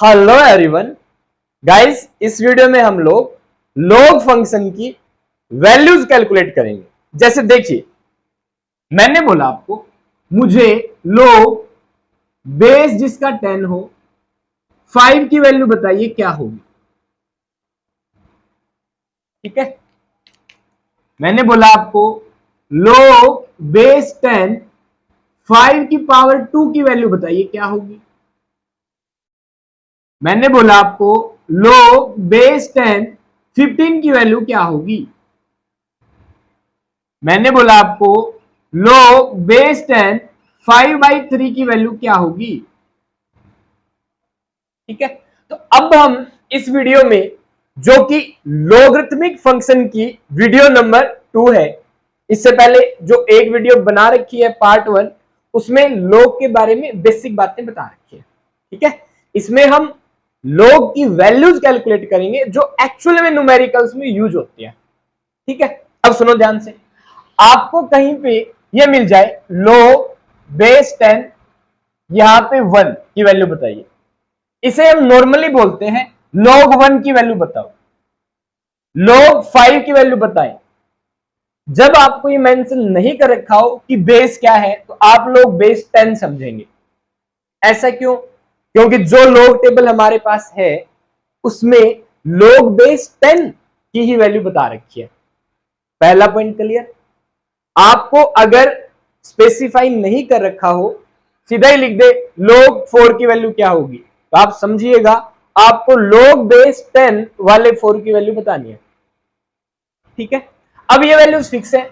Hello everyone guys, इस video में हम लोग लॉग फंक्शन की वैल्यूज कैलकुलेट करेंगे। जैसे देखिए, मैंने बोला आपको मुझे लॉग बेस जिसका 10 हो 5 की वैल्यू बताइए क्या होगी। ठीक है, मैंने बोला आपको लॉग बेस 10 5 की पावर 2 की वैल्यू बताइए क्या होगी। मैंने बोला आपको log बेस 10 15 की वैल्यू क्या होगी। मैंने बोला आपको log बेस 10 5/3 की वैल्यू क्या होगी। ठीक है, तो अब हम इस वीडियो में, जो कि लॉगरिथमिक फंक्शन की वीडियो नंबर 2 है, इससे पहले जो एक वीडियो बना रखी है पार्ट 1, उसमें log के बारे में बेसिक बातें बता रखी है। ठीक है, इसमें हम log की वैल्यूज कैलकुलेट करेंगे जो एक्चुअल में न्यूमेरिकल्स में यूज होती है। ठीक है, अब सुनो ध्यान से, आपको कहीं पे ये मिल जाए log बेस 10 यहां पे 1 की वैल्यू बताइए, इसे हम नॉर्मली बोलते हैं log 1 की वैल्यू बताओ, log 5 की वैल्यू बताएं। जब आपको ये मेंशन नहीं कर रखा हो कि बेस क्या है, तो आप लोग बेस 10 समझेंगे। ऐसा क्यों? क्योंकि जो log टेबल हमारे पास है उसमें log बेस 10 की ही वैल्यू बता रखी है। पहला पॉइंट क्लियर। आपको अगर स्पेसिफाई नहीं कर रखा हो, सीधा ही लिख दे log 4 की वैल्यू क्या होगी, तो आप समझिएगा आपको log बेस 10 वाले 4 की वैल्यू बतानी है। ठीक है, अब ये वैल्यूज फिक्स है।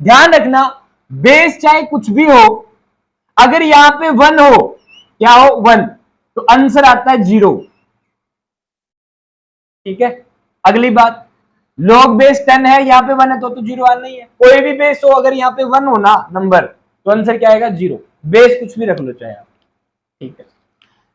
ध्यान रखना, बेस चाहे कुछ भी हो, अगर यहां पे 1 हो, क्या हो 1, तो आंसर आता है 0। ठीक है, अगली बात, log बेस 10 है, यहां पे 1 है तो 0 आना नहीं है। कोई भी बेस हो, अगर यहां पे 1 हो ना नंबर, तो आंसर क्या आएगा 0। बेस कुछ भी रख लो चाहे आप। ठीक है,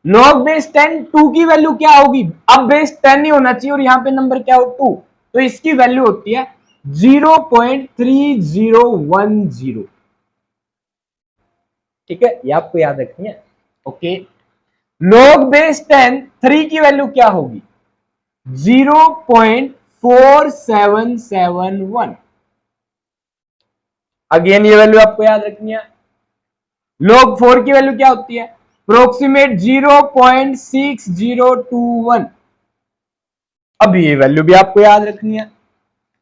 log बेस 10 2 की वैल्यू क्या होगी। अब बेस 10 ही होना चाहिए और यहां पे नंबर क्या हो 2, तो इसकी वैल्यू होती है 0.3010। ठीक है, ये आपको याद रखनी है। ओके, log बेस 10 3 की वैल्यू क्या होगी 0.4771। अगेन ये वैल्यू आपको याद रखनी है। log 4 की वैल्यू क्या होती है अप्रोक्सीमेट 0.6021। अब ये वैल्यू भी आपको याद रखनी है।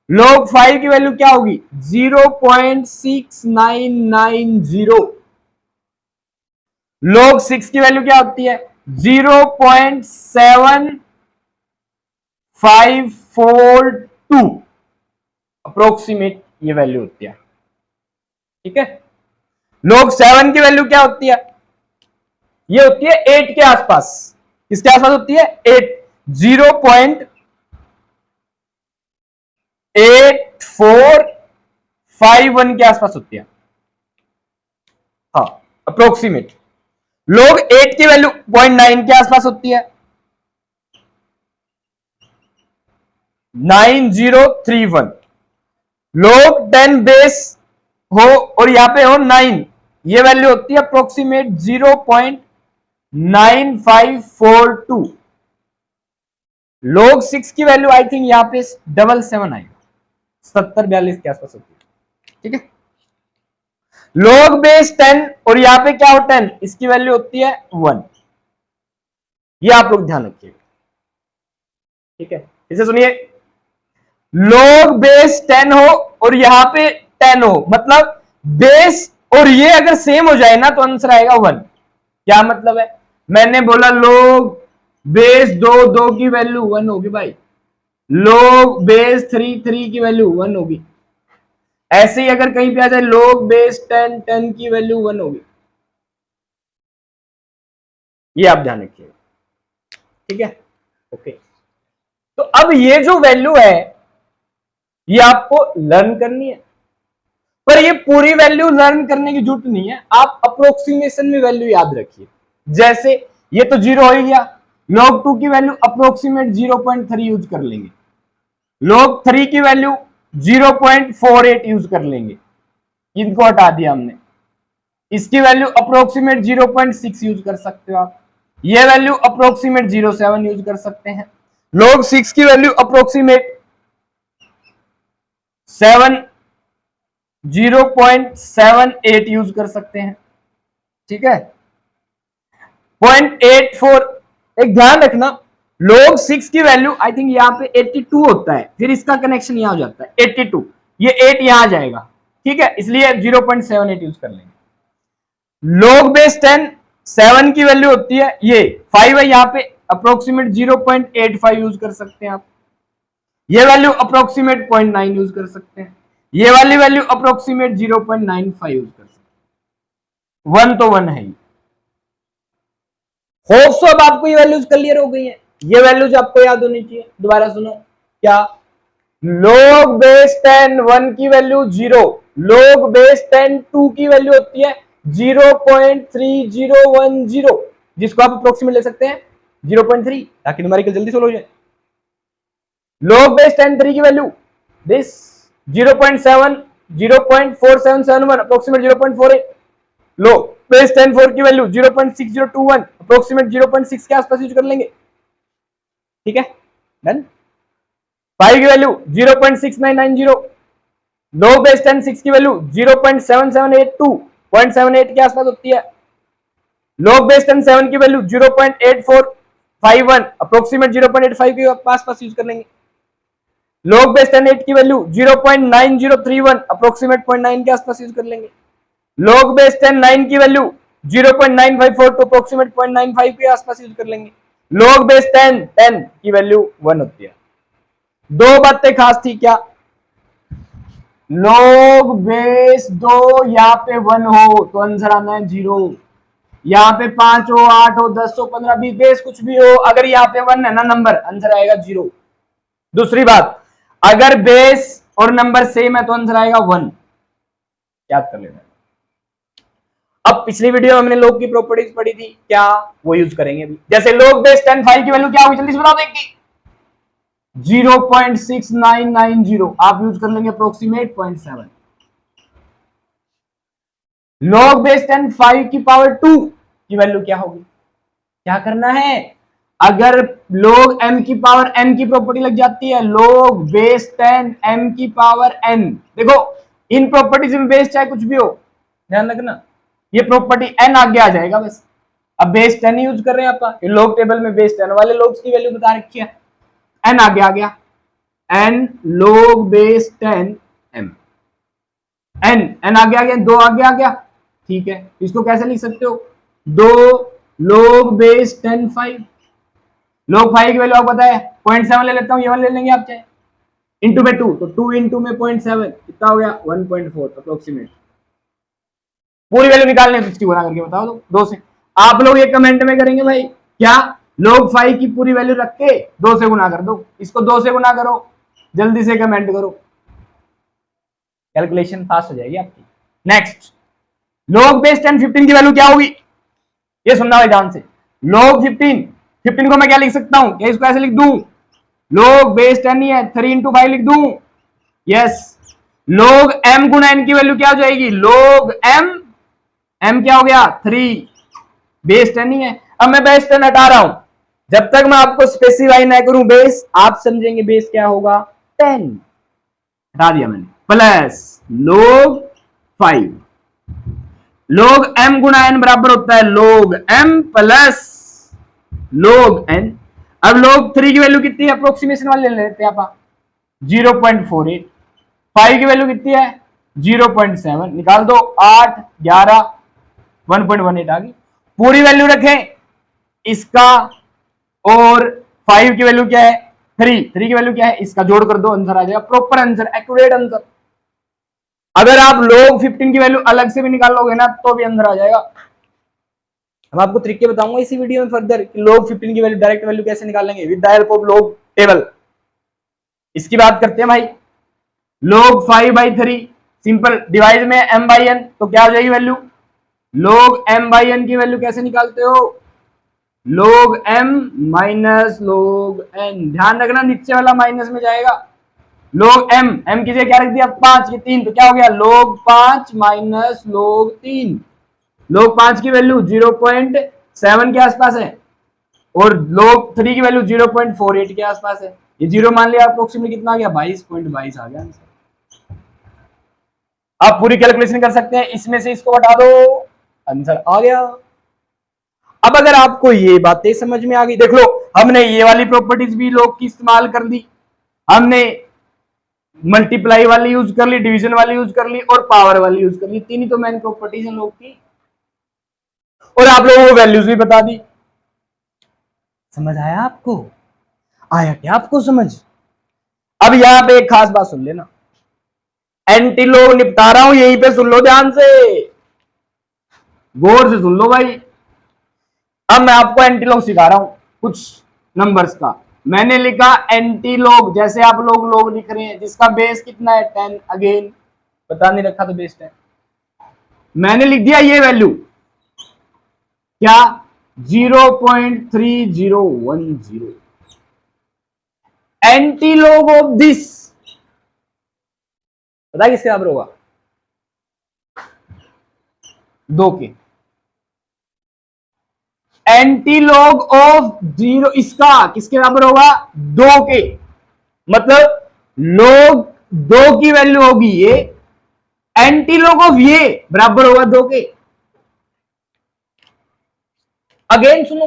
log 5 की वैल्यू क्या होगी 0.6990। log 6 की वैल्यू क्या होती है 0.7542। अप्रोक्सीमेट ये वैल्यू होती है। ठीक है, log 7 की वैल्यू क्या होती है, ये होती है 8 के आसपास। किसके आसपास होती है 8, 0.8451 के आसपास होती है। हाँ, अप्रोक्सीमेट। log 8 की वैल्यू 0.9 के आसपास होती है, 9031। log 10 बेस हो और यहां पे हो 9, ये वैल्यू होती है अप्रोक्सीमेट 0.9542। log 6 की वैल्यू आई थिंक यहां पे 77 आएगा, 7042 के आसपास होती है। ठीक है, log बेस 10 और यहां पे क्या हो 10, इसकी वैल्यू होती है 1। ये आप लोग ध्यान रखिएगा। ठीक है, इसे सुनिए, log बेस 10 हो और यहां पे 10 हो, मतलब बेस और ये अगर सेम हो जाए ना तो आंसर आएगा 1। क्या मतलब है, मैंने बोला log बेस 2 की वैल्यू 1 होगी भाई, log बेस 3 की वैल्यू 1 होगी। ऐसे ही अगर कहीं पे आ जाए log बेस 10 की वैल्यू 1 होगी। ये आप ध्यान रखिएगा। ठीक है, ओके, तो अब ये जो वैल्यू है ये आपको लर्न करनी है, पर ये पूरी वैल्यू लर्न करने की जरूरत नहीं है, आप अप्रोक्सीमेशन में वैल्यू याद रखिए। जैसे ये तो 0 हो गया, log 2 की वैल्यू अप्रोक्सीमेट 0.3 यूज कर लेंगे, log 3 की वैल्यू 0.48 यूज कर लेंगे, इनको हटा दिया हमने। इसकी वैल्यू अप्रोक्सीमेट 0.6 यूज कर सकते हो आप। ये वैल्यू अप्रोक्सीमेट 0.7 यूज कर सकते हैं। log 6 की वैल्यू अप्रोक्सीमेट 0.78 यूज कर सकते हैं। ठीक है, 0.84। एक ध्यान रखना, log 6 की वैल्यू आई थिंक यहाँ पे 82 होता है, फिर इसका कनेक्शन यहां हो जाता है 82, ये 8 यहां जाएगा। ठीक है, इसलिए 0.78 यूज कर लेंगे। log बेस 10 7 की वैल्यू होती है, ये 5 है, यहाँ पे अप्रोक्सीमेट 0.85 यूज कर सकते हैं आप। ये वैल्यू अप्रोक्सीमेट 0.9 यूज कर सकते हैं। ये वाली वैल्यू अप्रोक्सीमेट 0.95 यूज कर सकते हैं। 1 तो 1 है ही। होप सो अब आपको ये वैल्यूज क्लियर हो गई है। ये वैल्यूज आपको याद होनी चाहिए। दोबारा सुनो, क्या log बेस 10 1 की वैल्यू 0, log बेस 10 2 की वैल्यू होती है 0.3010, जिसको आप अप्रोक्सीमेट ले सकते हैं 0.3, ताकि न्यूमेरिकल जल्दी सोल्व हो जाए। log बेस 10 3 की value this 0.7 0.4771 approximate 0.48। log base 10 4 की वैल्यू 0.6021 अप्रोक्सीमेट 0.6 के आसपास यूज कर लेंगे। ठीक है, डन। 5 की वैल्यू 0.6990, log बेस 10 6 की वैल्यू 0.7782 0.78 के आसपास होती है। log बेस 10 7 की वैल्यू 0.8451 अप्रोक्सीमेट 0.85 के आसपास यूज कर लेंगे। log बेस 10 8 की वैल्यू 0.9031 अप्रोक्सीमेट 0.9 के आसपास यूज कर लेंगे। log बेस 10 9 की वैल्यू 0.954 टू अप्रोक्सीमेट 0.95 के आसपास यूज कर लेंगे। log बेस 10 10 की वैल्यू 1 होती है। दो बातें खास थी, क्या log बेस 2 यहाँ पे 1 हो तो आंसर आना है 0, यहाँ पे 5 हो 8 हो 10 हो 15 20 बेस कुछ भी हो, अगर यहाँ पे 1 है ना नंबर, आंसर आएगा 0। दूसरी बात, अगर बेस और नंबर सेम है तो आंसर आएगा 1, याद कर लेना। अब पिछली वीडियो में हमने log की प्रॉपर्टीज पढ़ी थी, क्या वो यूज करेंगे अभी। जैसे log बेस 10 5 की वैल्यू क्या होगी, जल्दी से बताओ देखिए। 0.6990 आप यूज कर लेंगे अप्रोक्सीमेट 0.7। log बेस 10 5 की पावर 2 की वैल्यू क्या होगी, क्या करना है, अगर log m की पावर n की प्रॉपर्टी लग जाती है, log बेस 10 m की पावर n, देखो इन प्रॉपर्टीज में बेस चाहे कुछ भी हो, ध्यान रखना ये प्रॉपर्टी n आगे आ जाएगा बस। अब बेस 10 यूज कर रहे हैं आपका, log टेबल में बेस 10 वाले logs की वैल्यू बता रखी है, n आगे आ गया, n log base 10 m, n आगे आ गया, 2 आगे आ गया। ठीक है, इसको कैसे लिख सकते हो, 2 log बेस 10 5, log 5 की वैल्यू आपको पता है 0.7 ले लेता हूं, ये वाला ले लेंगे आप चाहे, इंटू में 2 तो 2 इंटू में 0.7 कितना हो गया 1.4 अप्रोक्सीमेट। पूरी वैल्यू निकालने 60 गुना करके बताओ तो 2 से। आप लोग ये कमेंट में करेंगे भाई क्या log 5 की पूरी वैल्यू रख के 2 से गुना कर दो, इसको 2 से गुना करो, जल्दी से कमेंट करो, कैलकुलेशन फास्ट हो जाएगी आपकी। नेक्स्ट, log बेस 10 15 की वैल्यू क्या होगी, ये सुनना भाई ध्यान से। log 15 को मैं क्या लिख सकता हूं, क्या इसको ऐसे लिख दूं, log बेस 10 ही है 3 इंटू 5 लिख दूं, यस। log m गुना n की वैल्यू क्या हो जाएगी, log m क्या हो गया 3, बेस 10 ही है। अब मैं बेस 10 हटा रहा हूं, जब तक मैं आपको स्पेसिफाई ना करूं बेस, आप समझेंगे बेस क्या होगा 10, हटा दिया मैंने, प्लस log 5, log m गुना n बराबर होता है log m plus log n। अब log 3 की वैल्यू कितनी है, अप्रोक्सीमेशन वाले ले लेते हैं आप, 0.48। 5 की वैल्यू कितनी है 0.7, निकाल दो, 8 11 1.18 आ गई। पूरी वैल्यू रखें इसका, और 5 की वैल्यू क्या है 3 की वैल्यू क्या है, इसका जोड़ कर दो, आंसर आ जाएगा, प्रॉपर आंसर, एक्यूरेट आंसर। अगर आप log 15 की वैल्यू अलग से भी निकालोगे ना तो भी आंसर आ जाएगा। हम आपको तरीके बताऊंगा इसी वीडियो में फर्दर कि log 15 की वैल्यू डायरेक्ट वैल्यू कैसे निकालेंगे with the help of log table. इसकी बात करते हैं भाई, log 5/3 सिंपल डिवाइड में m/n, तो क्या हो जाएगी वैल्यू, log m/n की वैल्यू कैसे निकालते हो, log m minus log n, ध्यान रखना नीचे वाला माइनस में जाएगा। log m की जगह क्या रख दिया 5, ये 3, तो क्या हो गया log 5 माइनस log 3, log 5 की वैल्यू 0.7 के आसपास है, और log 3 की वैल्यू 0.48 के आसपास है। ये जीरो मान लिया, अप्रोक्सीमेटली कितना आ गया, 22.22 आ गया आंसर। आप पूरी कैलकुलेशन कर सकते हैं, इसमें से इसको हटा दो, आंसर आ गया। अब अगर आपको ये बातें समझ में आ गई, देख लो हमने ये वाली प्रॉपर्टीज भी log की इस्तेमाल कर दी, हमने मल्टीप्लाई वाली यूज कर ली, डिवीजन वाली यूज कर ली और पावर वाली यूज कर ली। तीन ही तो मेन प्रॉपर्टीज हैं log की, और आप लोगों को वैल्यूज भी बता दी। समझ आया आपको? आया क्या आपको समझ? अब यहां पे एक खास बात सुन लेना, एंटी लॉग निपटा रहा हूं, यहीं पे सुन लो ध्यान से, गौर से सुन लो भाई। अब मैं आपको एंटी लॉग सिखा रहा हूं कुछ नंबर्स का। मैंने लिखा एंटी लॉग, जैसे आप लोग लॉग लिख रहे हैं, जिसका बेस कितना है 10, अगेन बता नहीं रखा तो बेस 10, मैंने लिख दिया ये वैल्यू क्या, 0.3010। एंटी लॉग ऑफ दिस पता किसके बराबर होगा, 2 के। एंटी लॉग ऑफ 0 इसका किसके बराबर होगा, 2 के। मतलब log 2 की वैल्यू होगी ये, एंटी लॉग ऑफ ये बराबर होगा 2 के। अगेन सुनो,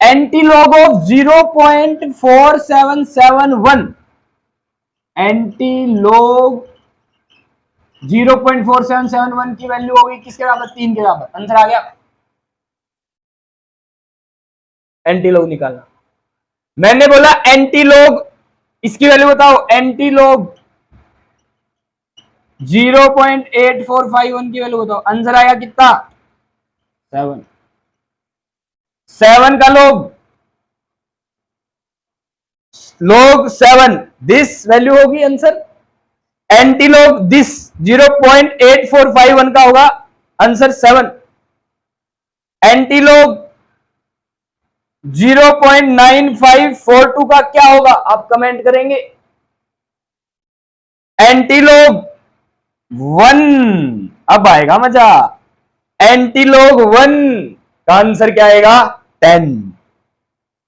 anti log of 0.4771, anti log 0.4771 की वैल्यू होगी किसके बराबर, 3 के बराबर। आंसर आ गया। एंटी लॉग निकालना, मैंने बोला एंटी लॉग, इसकी वैल्यू बताओ, एंटी लॉग 0.8451 की वैल्यू बताओ। आंसर आया कितना, 7। 7 का log 7 दिस वैल्यू होगी आंसर। एंटी लॉग दिस 0.8451 का होगा आंसर 7। एंटी लॉग 0.9542 का क्या होगा, आप कमेंट करेंगे। एंटी लॉग 1, अब आएगा मजा, एंटी लॉग 1 का आंसर क्या आएगा, 10।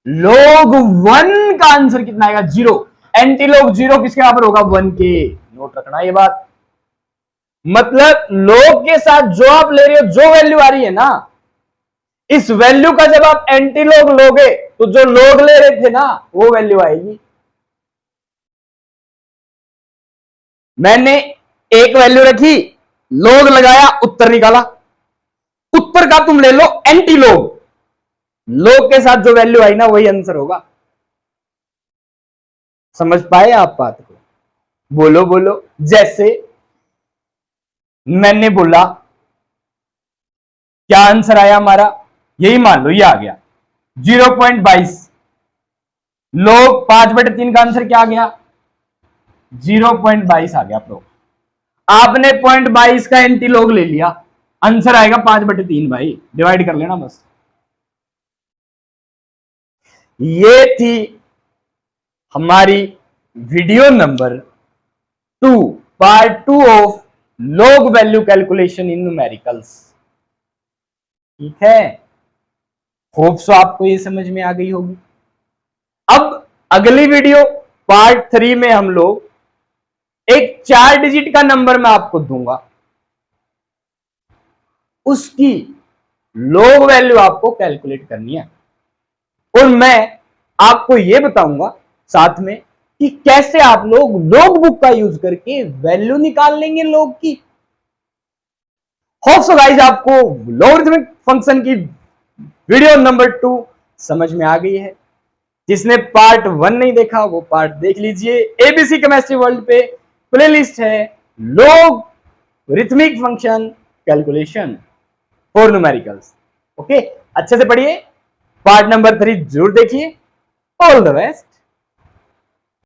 log 1 का आंसर कितना आएगा, 0। एंटी लॉग 0 किसके बराबर होगा, 1 के। नोट रखना ये बात, मतलब log के साथ जो आप ले रहे हो, जो वैल्यू आ रही है ना, इस वैल्यू का जब आप एंटी लॉग लोगे तो जो log ले रहे थे ना वो वैल्यू आएगी। मैंने एक वैल्यू रखी, log लगाया, उत्तर निकाला, उत्तर का तुम ले लो एंटी लॉग, log के साथ जो वैल्यू आई ना वही आंसर होगा। समझ पाए आप बात को? बोलो बोलो। जैसे मैंने बोला क्या आंसर आया हमारा, यही मान लो ये आ गया 0.22, log 5/3 का आंसर क्या आ गया, 0.22 आ गया। प्रो आपने 0.22 का एंटी लॉग ले लिया, आंसर आएगा 5/3 भाई, डिवाइड कर लेना बस। ये थी हमारी video number 2, part 2 of log value calculation in numericals. ठीक है, होप सो आपको ये समझ में आ गई होगी। अब अगली वीडियो पार्ट 3 में हम लोग एक 4 डिजिट का नंबर मैं आपको दूंगा, उसकी log वैल्यू आपको कैलकुलेट करनी है, और मैं आपको यह बताऊंगा साथ में कि कैसे आप लोग log बुक का यूज करके वैल्यू निकाल लेंगे log की। होप सो गाइस आपको लॉगरिथमिक फंक्शन की वीडियो नंबर 2 समझ में आ गई है। जिसने पार्ट 1 नहीं देखा वो पार्ट देख लीजिए, एबीसी केमिस्ट्री वर्ल्ड पे प्लेलिस्ट है logarithmic function calculation for numericals. Okay, अच्छे से पढ़िए, पार्ट नंबर 3 जरूर देखिए। All the best.